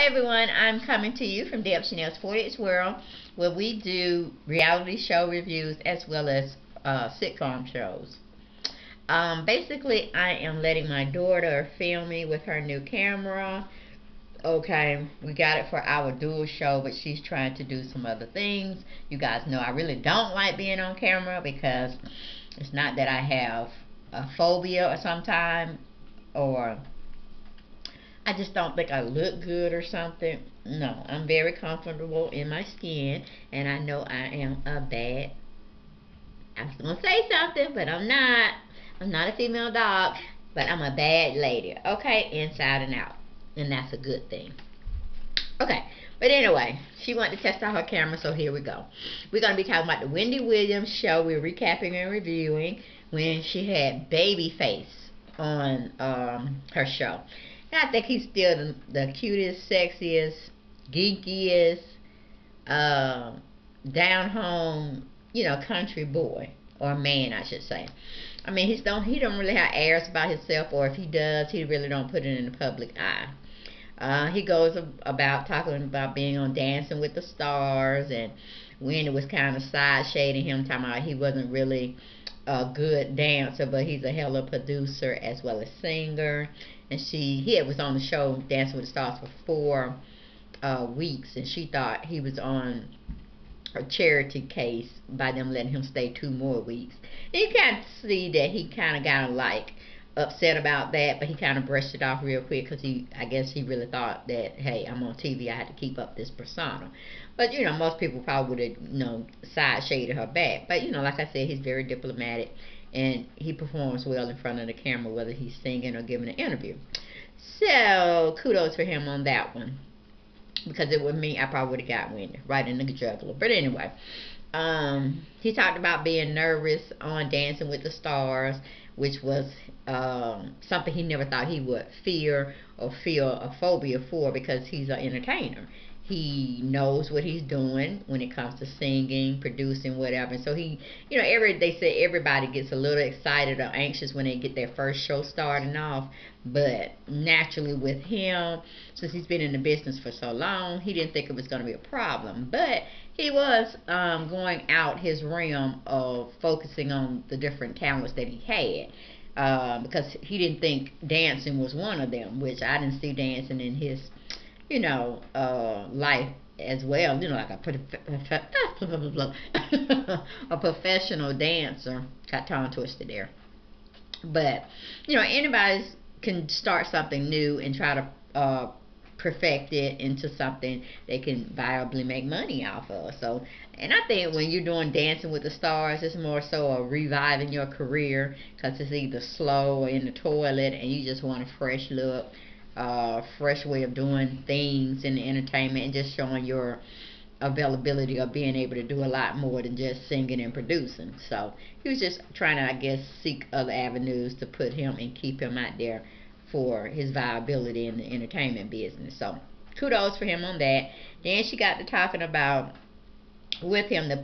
everyone, I'm coming to you from Deb Chanel's 40th World, where we do reality show reviews as well as sitcom shows. Basically, I am letting my daughter film me with her new camera. Okay, we got it for our dual show, but she's trying to do some other things. You guys know I really don't like being on camera because it's not that I have a phobia or sometime, or I just don't think I look good or something. No, I'm very comfortable in my skin, and I know I am a bad. I was gonna say something, but I'm not. I'm not a female dog, but I'm a bad lady. Okay, inside and out, and that's a good thing. Okay, but anyway, she wanted to test out her camera, so here we go. We're gonna be talking about the Wendy Williams show. We're recapping and reviewing when she had Babyface on her show. And I think he's still the cutest, sexiest, geekiest, uh, down home, country boy or man, I should say. I mean, he don't really have airs about himself, or if he does, he really don't put it in the public eye. He goes about talking about being on Dancing with the Stars, and when it was kind of side shading him, talking about he wasn't really a good dancer, but he's a hell of a producer as well as singer. And he was on the show Dancing with the Stars for 4 weeks, and she thought he was on a charity case by them letting him stay 2 more weeks. And you kind of see that he kind of got like upset about that, but he kind of brushed it off real quick because I guess he really thought that, hey, I'm on TV, I had to keep up this persona. But most people probably would have side shaded her back. But like I said, he's very diplomatic, and he performs well in front of the camera, whether he's singing or giving an interview. So kudos for him on that one, because it would mean I probably would have got Wendy right in the jugular. But anyway, he talked about being nervous on Dancing with the Stars, which was something he never thought he would fear or feel a phobia for, because he's an entertainer. He knows what he's doing when it comes to singing, producing, whatever. And so they say everybody gets a little excited or anxious when they get their first show starting off. But naturally with him, since he's been in the business for so long, he didn't think it was going to be a problem. But he was going out his realm of focusing on the different talents that he had. Because he didn't think dancing was one of them, which I didn't see dancing in his life as well, like a professional dancer. Got tongue twisted there. But, anybody can start something new and try to perfect it into something they can viably make money off of. So, and I think when you're doing Dancing with the Stars, it's more so a reviving your career, because it's either slow or in the toilet and you just want a fresh look, fresh way of doing things in the entertainment, and just showing your availability of being able to do a lot more than just singing and producing. So he was just trying to, I guess, seek other avenues to put him and keep him out there for his viability in the entertainment business. So kudos for him on that. Then she got to talking about with him the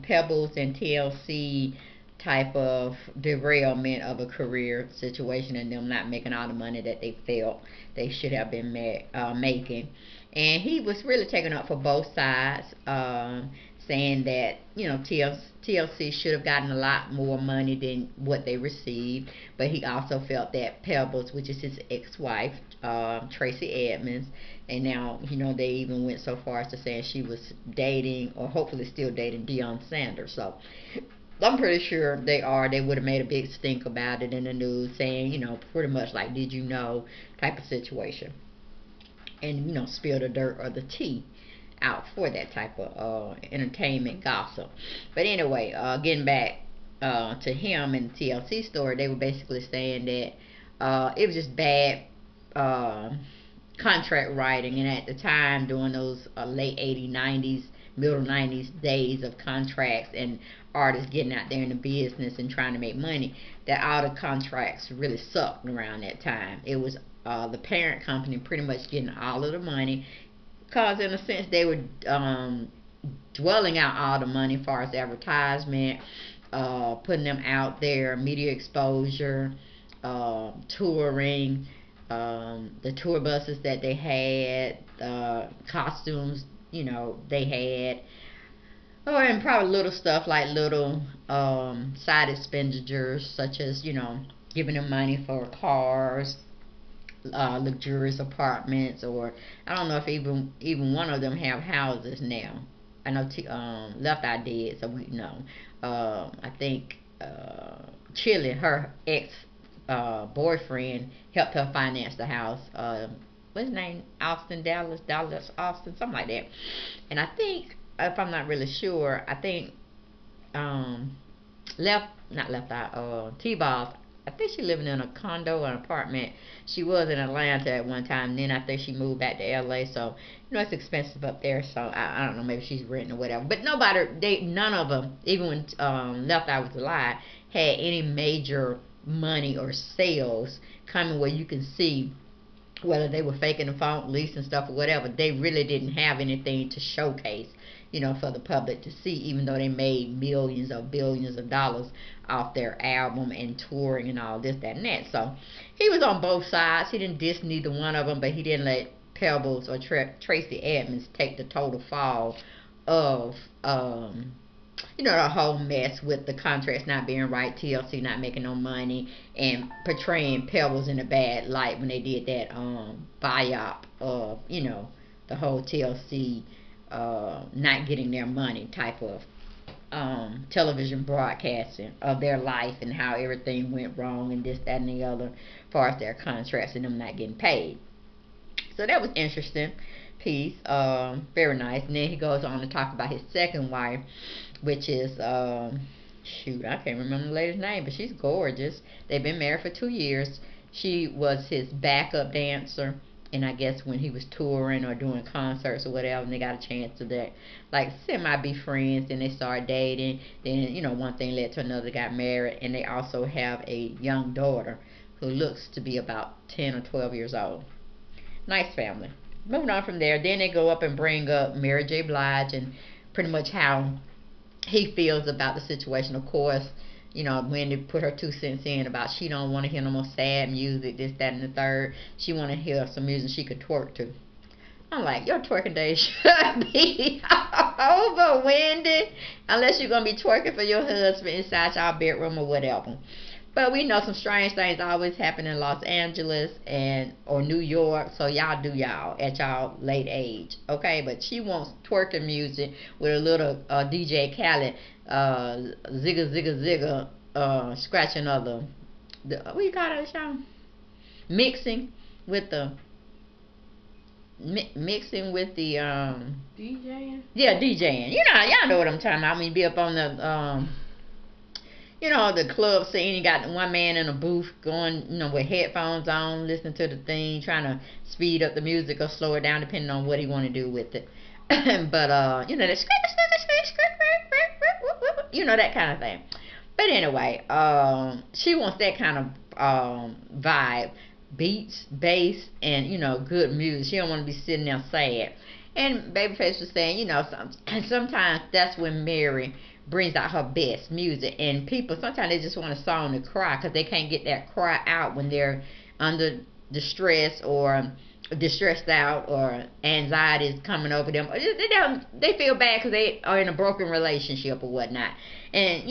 Pebbles and TLC type of derailment of a career situation, and them not making all the money that they felt they should have been making. And he was really taking up for both sides, saying that TLC should have gotten a lot more money than what they received, but he also felt that Pebbles, which is his ex-wife, Tracy Edmonds, and now they even went so far as to saying she was dating, or hopefully still dating, Deion Sanders. So I'm pretty sure they would have made a big stink about it in the news, saying, pretty much like, did you know, type of situation. And, spill the dirt or the tea out for that type of entertainment gossip. But anyway, getting back to him and the TLC story, they were basically saying that it was just bad contract writing. And at the time, during those late 80s, 90s, middle 90s days of contracts and artists getting out there in the business and trying to make money, that all the contracts really sucked around that time. It was the parent company pretty much getting all of the money, because in a sense they were dwelling out all the money as far as advertisement, putting them out there, media exposure, touring, the tour buses that they had, costumes, they had. Oh, and probably little stuff like little side expenditures, such as, giving them money for cars, luxurious apartments, or I don't know if even one of them have houses now. I know Left Eye did, so we know. I think Chili, her ex boyfriend, helped her finance the house. What's his name? Dallas Austin, something like that. And I think, if I'm not really sure, I think not Left Eye, T-Boss, I think she living in a condo or an apartment. She was in Atlanta at one time. Then I think she moved back to LA. So it's expensive up there. So I don't know. Maybe she's renting or whatever. But none of them, even when Left Eye was alive, had any major money or sales coming where you can see whether they were faking the phone, leasing stuff or whatever. They really didn't have anything to showcase, for the public to see, even though they made millions or billions of dollars off their album and touring and all this, that, and that. So he was on both sides. He didn't diss neither one of them, but he didn't let Pebbles or Tracy Edmonds take the total fall of, the whole mess with the contracts not being right, TLC not making no money, and portraying Pebbles in a bad light when they did that biop of, the whole TLC not getting their money type of television broadcasting of their life and how everything went wrong and this, that, and the other as far as their contracts and them not getting paid. So that was interesting piece. Very nice. And then he goes on to talk about his second wife, which is shoot, I can't remember the lady's name, but she's gorgeous. They've been married for 2 years. She was his backup dancer, and I guess when he was touring or doing concerts or whatever, and they got a chance to that, like, semi be friends, then they started dating, then one thing led to another, got married, and they also have a young daughter who looks to be about 10 or 12 years old. Nice family. Moving on from there, then they go up and bring up Mary J. Blige and pretty much how he feels about the situation. Of course, Wendy put her 2 cents in about she don't want to hear no more sad music, this, that, and the third. She want to hear some music she could twerk to. I'm like, your twerking days should be over, Wendy, unless you're going to be twerking for your husband inside your bedroom or whatever. But we know some strange things always happen in Los Angeles or New York, so y'all do y'all at y'all late age, okay? But she wants twerking music with a little DJ Khaled zigga zigga zigga scratching of the what you call that, Sean? Mixing with the DJing. Yeah, DJing. Y'all know what I'm talking about. I mean, be up on the the club scene. You got one man in a booth going, with headphones on, listening to the thing, trying to speed up the music or slow it down, depending on what he want to do with it. But the that kind of thing. But anyway, she wants that kind of vibe, beats, bass, and good music. She don't want to be sitting there sad. And Babyface was saying, sometimes that's when Mary brings out her best music, and people sometimes they just want a song to cry because they can't get that cry out when they're under distress or distressed out or anxiety is coming over them. They feel bad because they are in a broken relationship or whatnot, and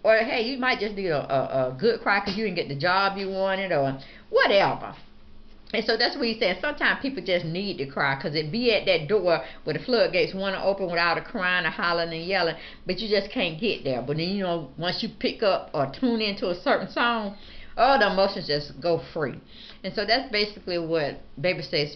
or hey, you might just need a good cry because you didn't get the job you wanted or whatever. And so that's what he's saying. Sometimes people just need to cry because it be at that door where the floodgates want to open without a crying or hollering and yelling, but you just can't get there. But then, once you pick up or tune into a certain song, all the emotions just go free. And so that's basically what Babyface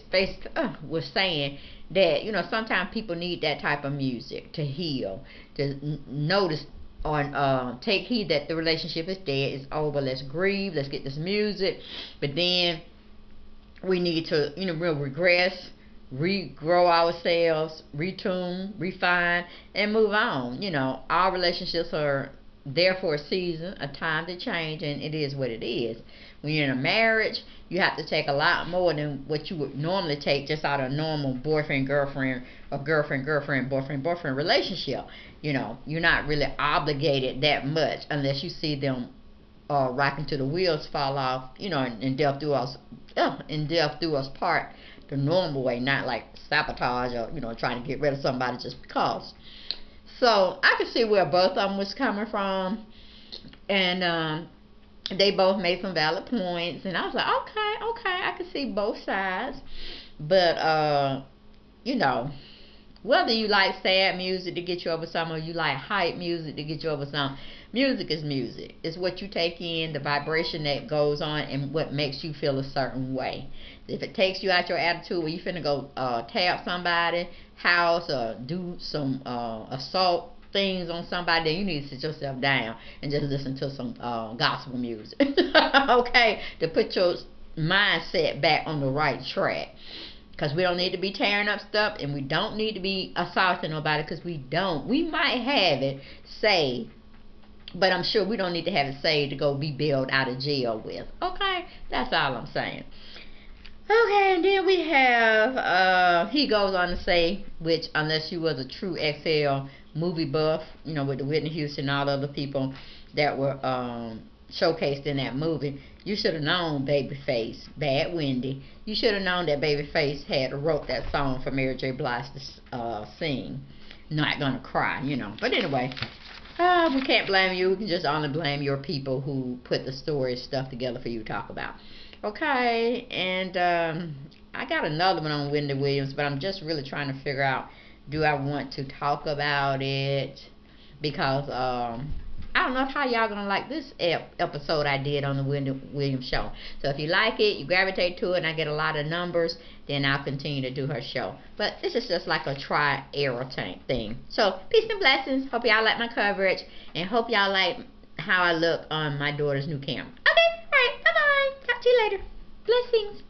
was saying, that, sometimes people need that type of music to heal, to notice or take heed that the relationship is dead, it's over, let's grieve, let's get this music. But then we need to, regress, regrow ourselves, retune, refine, and move on. Our relationships are there for a season, a time to change, and it is what it is. When you're in a marriage, you have to take a lot more than what you would normally take just out of a normal boyfriend-girlfriend or girlfriend-girlfriend, boyfriend-boyfriend relationship. You're not really obligated that much unless you see them rocking till the wheels fall off, you know, and death do us, part the normal way, not like sabotage or, you know, trying to get rid of somebody just because. So I could see where both of them was coming from, and they both made some valid points, and I was like, okay, I can see both sides, but you know, whether you like sad music to get you over something or you like hype music to get you over something, music is music. It's what you take in, the vibration that goes on, and what makes you feel a certain way. If it takes you out your attitude where you finna go tab somebody house or do some assault things on somebody, then you need to sit yourself down and just listen to some gospel music. Okay, to put your mindset back on the right track. Because we don't need to be tearing up stuff, and we don't need to be assaulting nobody, because we don't. We might have it saved, but I'm sure we don't need to have it saved to go be bailed out of jail with. Okay? That's all I'm saying. Okay, and then we have, he goes on to say, which unless you was a true XL movie buff, you know, with the Whitney Houston and all the other people that were showcased in that movie, you should have known Babyface, Bad Wendy. You should have known that Babyface had wrote that song for Mary J. Blige to sing. Not Gonna Cry, you know. But anyway, we can't blame you. We can just only blame your people who put the story stuff together for you to talk about. Okay, and I got another one on Wendy Williams, but I'm just really trying to figure out, do I want to talk about it? Because I don't know how y'all gonna like this episode I did on the Wendy Williams show. So if you like it, you gravitate to it, and I get a lot of numbers, then I'll continue to do her show. But this is just like a try-error thing. So peace and blessings. Hope y'all like my coverage, and hope y'all like how I look on my daughter's new camera. Okay, alright, bye-bye. Talk to you later. Blessings.